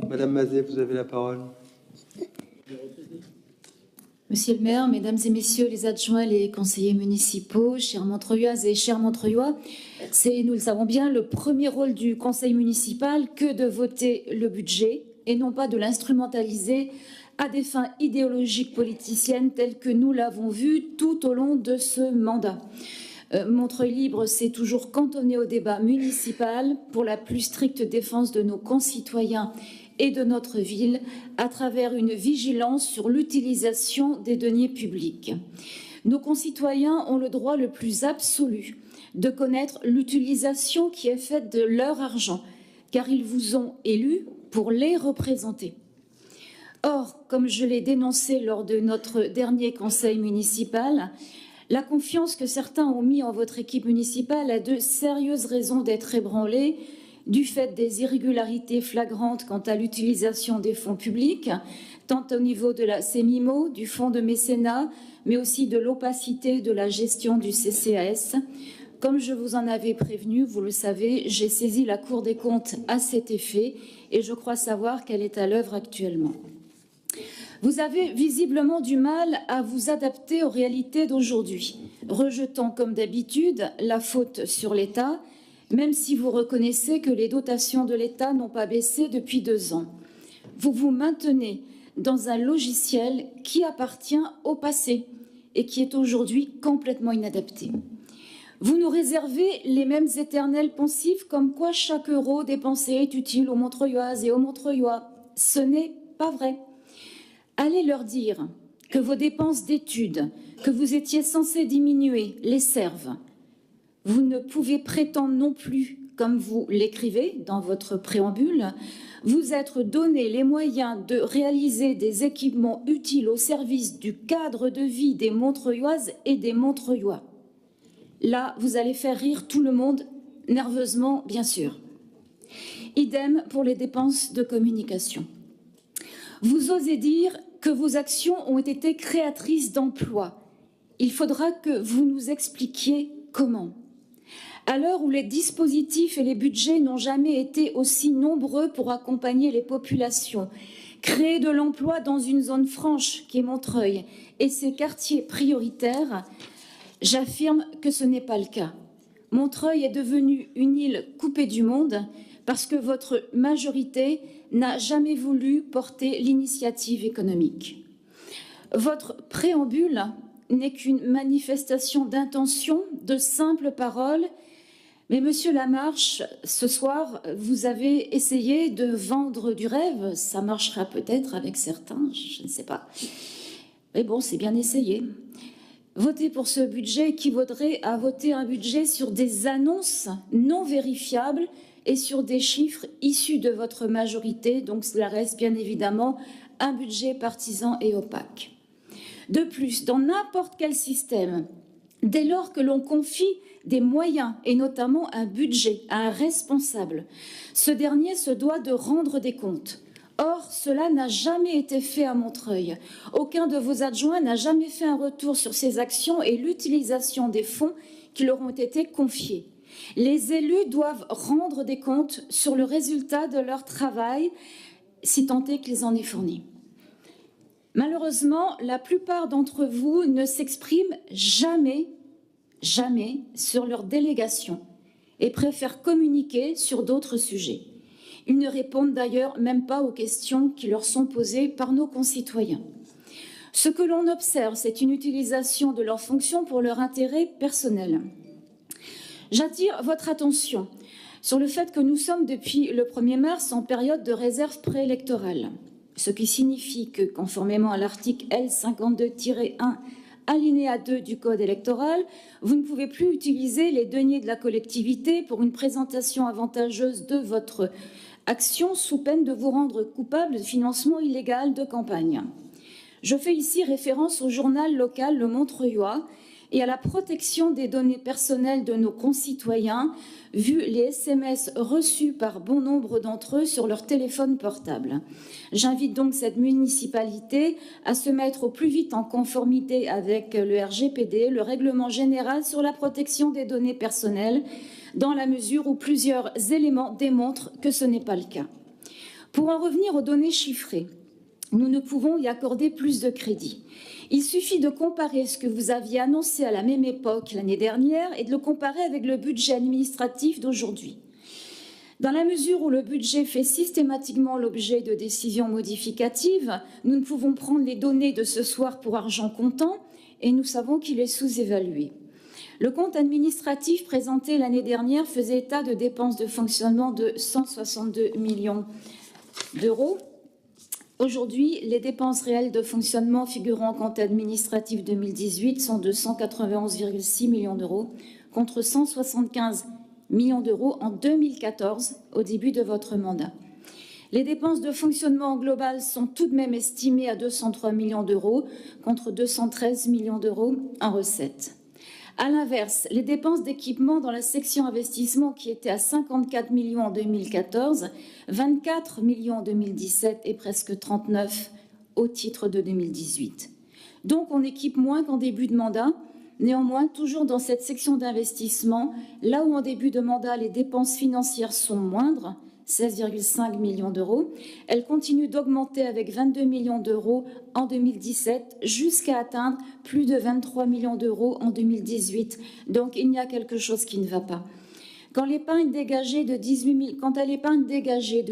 Madame Mazet, vous avez la parole. Monsieur le maire, mesdames et messieurs les adjoints, les conseillers municipaux, chers Montreuilloises et chers Montreuillois, c'est, nous le savons bien, le premier rôle du conseil municipal que de voter le budget et non pas de l'instrumentaliser à des fins idéologiques politiciennes telles que nous l'avons vu tout au long de ce mandat. Montreuil Libre s'est toujours cantonné au débat municipal pour la plus stricte défense de nos concitoyens et de notre ville à travers une vigilance sur l'utilisation des deniers publics. Nos concitoyens ont le droit le plus absolu de connaître l'utilisation qui est faite de leur argent, car ils vous ont élus pour les représenter. Or, comme je l'ai dénoncé lors de notre dernier conseil municipal, la confiance que certains ont mise en votre équipe municipale a de sérieuses raisons d'être ébranlée du fait des irrégularités flagrantes quant à l'utilisation des fonds publics, tant au niveau de la CEMIMO, du fonds de mécénat, mais aussi de l'opacité de la gestion du CCAS. Comme je vous en avais prévenu, vous le savez, j'ai saisi la Cour des comptes à cet effet et je crois savoir qu'elle est à l'œuvre actuellement. Vous avez visiblement du mal à vous adapter aux réalités d'aujourd'hui, rejetant comme d'habitude la faute sur l'État, même si vous reconnaissez que les dotations de l'État n'ont pas baissé depuis 2 ans. Vous vous maintenez dans un logiciel qui appartient au passé et qui est aujourd'hui complètement inadapté. Vous nous réservez les mêmes éternels poncifs comme quoi chaque euro dépensé est utile aux Montreuilloises et aux Montreuillois. Ce n'est pas vrai. Allez leur dire que vos dépenses d'études, que vous étiez censés diminuer, les servent. Vous ne pouvez prétendre non plus, comme vous l'écrivez dans votre préambule, vous être donné les moyens de réaliser des équipements utiles au service du cadre de vie des Montreuilloises et des Montreuillois. Là, vous allez faire rire tout le monde, nerveusement, bien sûr. Idem pour les dépenses de communication. Vous osez dire que vos actions ont été créatrices d'emplois. Il faudra que vous nous expliquiez comment. À l'heure où les dispositifs et les budgets n'ont jamais été aussi nombreux pour accompagner les populations, créer de l'emploi dans une zone franche qui est Montreuil et ses quartiers prioritaires, j'affirme que ce n'est pas le cas. Montreuil est devenu une île coupée du monde parce que votre majorité n'a jamais voulu porter l'initiative économique. Votre préambule n'est qu'une manifestation d'intention, de simples paroles. Mais Monsieur Lamarche, ce soir, vous avez essayé de vendre du rêve. Ça marchera peut-être avec certains, je ne sais pas. Mais bon, c'est bien essayé. Voter pour ce budget équivaudrait à voter un budget sur des annonces non vérifiables et sur des chiffres issus de votre majorité. Donc cela reste bien évidemment un budget partisan et opaque. De plus, dans n'importe quel système, dès lors que l'on confie des moyens et notamment un budget à un responsable, ce dernier se doit de rendre des comptes. Or, cela n'a jamais été fait à Montreuil. Aucun de vos adjoints n'a jamais fait un retour sur ces actions et l'utilisation des fonds qui leur ont été confiés. Les élus doivent rendre des comptes sur le résultat de leur travail, si tant est qu'ils en aient fourni. Malheureusement, la plupart d'entre vous ne s'expriment jamais sur leur délégation et préfèrent communiquer sur d'autres sujets. Ils ne répondent d'ailleurs même pas aux questions qui leur sont posées par nos concitoyens. Ce que l'on observe, c'est une utilisation de leurs fonctions pour leur intérêt personnel. J'attire votre attention sur le fait que nous sommes depuis le 1er mars en période de réserve préélectorale, ce qui signifie que, conformément à l'article L52-1 alinéa 2 du Code électoral, vous ne pouvez plus utiliser les deniers de la collectivité pour une présentation avantageuse de votre action sous peine de vous rendre coupable de financement illégal de campagne. Je fais ici référence au journal local Le Montreuillois et à la protection des données personnelles de nos concitoyens, vu les SMS reçus par bon nombre d'entre eux sur leur téléphone portable. J'invite donc cette municipalité à se mettre au plus vite en conformité avec le RGPD, le règlement général sur la protection des données personnelles, dans la mesure où plusieurs éléments démontrent que ce n'est pas le cas. Pour en revenir aux données chiffrées, nous ne pouvons y accorder plus de crédit. Il suffit de comparer ce que vous aviez annoncé à la même époque l'année dernière et de le comparer avec le budget administratif d'aujourd'hui. Dans la mesure où le budget fait systématiquement l'objet de décisions modificatives, nous ne pouvons prendre les données de ce soir pour argent comptant et nous savons qu'il est sous-évalué. Le compte administratif présenté l'année dernière faisait état de dépenses de fonctionnement de 162 millions d'euros. Aujourd'hui, les dépenses réelles de fonctionnement figurant au compte administratif 2018 sont de 191,6 millions d'euros contre 175 millions d'euros en 2014, au début de votre mandat. Les dépenses de fonctionnement global sont tout de même estimées à 203 millions d'euros contre 213 millions d'euros en recettes. À l'inverse, les dépenses d'équipement dans la section investissement qui étaient à 54 millions en 2014, 24 millions en 2017 et presque 39 au titre de 2018. Donc on équipe moins qu'en début de mandat. Néanmoins, toujours dans cette section d'investissement, là où en début de mandat les dépenses financières sont moindres, 16,5 millions d'euros, elles continuent d'augmenter avec 22 millions d'euros en 2017 jusqu'à atteindre plus de 23 millions d'euros en 2018. Donc il y a quelque chose qui ne va pas. Quant à l'épargne dégagée de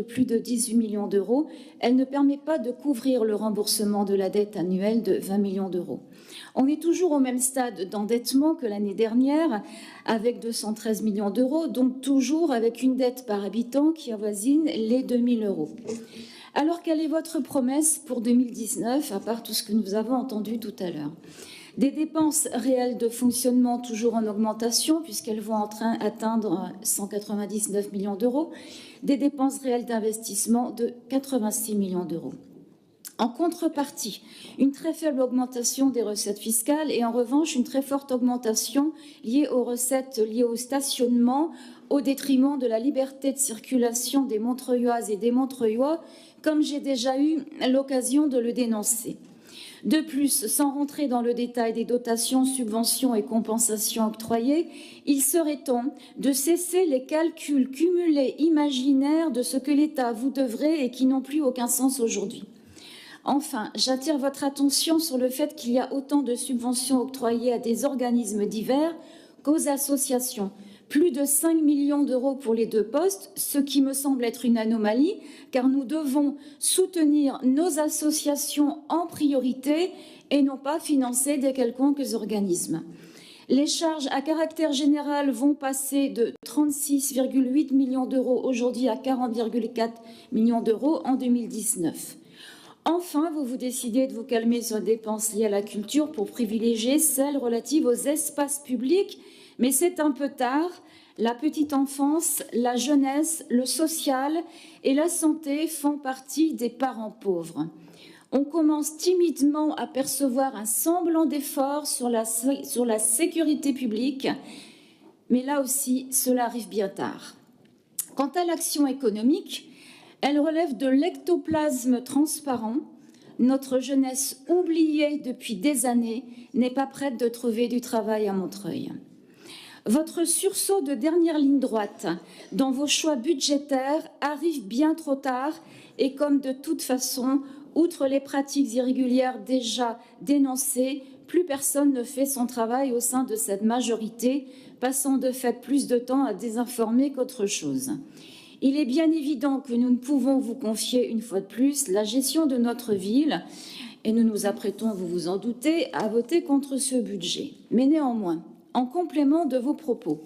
plus de 18 millions d'euros, elle ne permet pas de couvrir le remboursement de la dette annuelle de 20 millions d'euros. On est toujours au même stade d'endettement que l'année dernière, avec 213 millions d'euros, donc toujours avec une dette par habitant qui avoisine les 2 000 euros. Alors, quelle est votre promesse pour 2019, à part tout ce que nous avons entendu tout à l'heure? Des dépenses réelles de fonctionnement toujours en augmentation, puisqu'elles vont atteindre 199 millions d'euros, des dépenses réelles d'investissement de 86 millions d'euros. En contrepartie, une très faible augmentation des recettes fiscales et en revanche une très forte augmentation liée aux recettes liées au stationnement au détriment de la liberté de circulation des Montreuilloises et des Montreuillois, comme j'ai déjà eu l'occasion de le dénoncer. De plus, sans rentrer dans le détail des dotations, subventions et compensations octroyées, il serait temps de cesser les calculs cumulés imaginaires de ce que l'État vous devrait et qui n'ont plus aucun sens aujourd'hui. Enfin, j'attire votre attention sur le fait qu'il y a autant de subventions octroyées à des organismes divers qu'aux associations. Plus de 5 millions d'euros pour les deux postes, ce qui me semble être une anomalie, car nous devons soutenir nos associations en priorité et non pas financer des quelconques organismes. Les charges à caractère général vont passer de 36,8 millions d'euros aujourd'hui à 40,4 millions d'euros en 2019. Enfin, vous vous décidez de vous calmer sur les dépenses liées à la culture pour privilégier celles relatives aux espaces publics, mais c'est un peu tard. La petite enfance, la jeunesse, le social et la santé font partie des parents pauvres. On commence timidement à percevoir un semblant d'effort sur la sécurité publique, mais là aussi, cela arrive bien tard. Quant à l'action économique, elle relève de l'ectoplasme transparent. Notre jeunesse oubliée depuis des années n'est pas prête de trouver du travail à Montreuil. Votre sursaut de dernière ligne droite dans vos choix budgétaires arrive bien trop tard et comme de toute façon, outre les pratiques irrégulières déjà dénoncées, plus personne ne fait son travail au sein de cette majorité, passant de fait plus de temps à désinformer qu'autre chose. Il est bien évident que nous ne pouvons vous confier une fois de plus la gestion de notre ville et nous nous apprêtons, vous vous en doutez, à voter contre ce budget. Mais néanmoins, en complément de vos propos,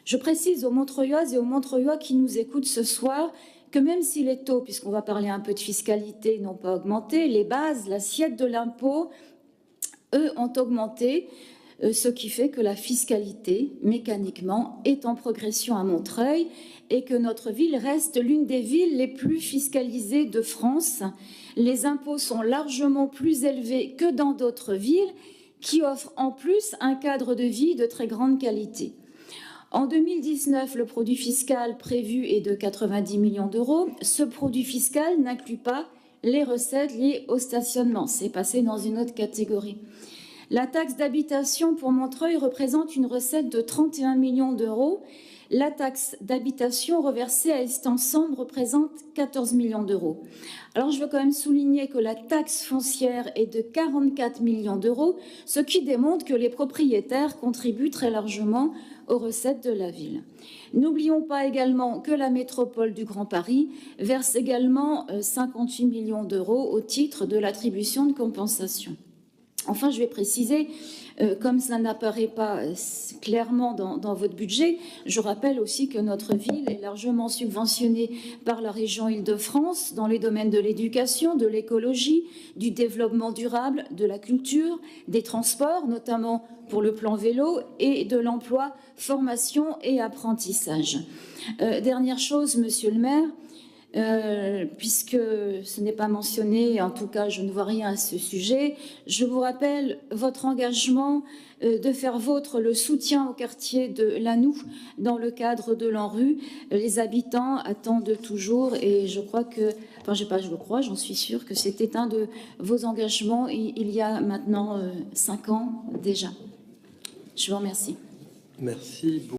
je précise aux Montreuilloises et aux Montreuillois qui nous écoutent ce soir que même si les taux, puisqu'on va parler un peu de fiscalité, n'ont pas augmenté, les bases, l'assiette de l'impôt, eux, ont augmenté, ce qui fait que la fiscalité, mécaniquement, est en progression à Montreuil et que notre ville reste l'une des villes les plus fiscalisées de France. Les impôts sont largement plus élevés que dans d'autres villes qui offrent en plus un cadre de vie de très grande qualité. En 2019, le produit fiscal prévu est de 90 millions d'euros. Ce produit fiscal n'inclut pas les recettes liées au stationnement. C'est passé dans une autre catégorie. La taxe d'habitation pour Montreuil représente une recette de 31 millions d'euros. la taxe d'habitation reversée à Est Ensemble représente 14 millions d'euros. Alors, je veux quand même souligner que la taxe foncière est de 44 millions d'euros, ce qui démontre que les propriétaires contribuent très largement aux recettes de la ville. N'oublions pas également que la métropole du Grand Paris verse également 58 millions d'euros au titre de l'attribution de compensation. Enfin, je vais préciser, comme ça n'apparaît pas clairement dans votre budget, je rappelle aussi que notre ville est largement subventionnée par la région Île-de-France dans les domaines de l'éducation, de l'écologie, du développement durable, de la culture, des transports, notamment pour le plan vélo, et de l'emploi, formation et apprentissage. Dernière chose, monsieur le maire, puisque ce n'est pas mentionné, en tout cas je ne vois rien à ce sujet, je vous rappelle votre engagement de faire vôtre le soutien au quartier de Lannou dans le cadre de l'ANRU. Les habitants attendent toujours et je crois que, enfin je le crois, j'en suis sûre que c'était un de vos engagements il y a maintenant 5 ans déjà. Je vous remercie. Merci beaucoup.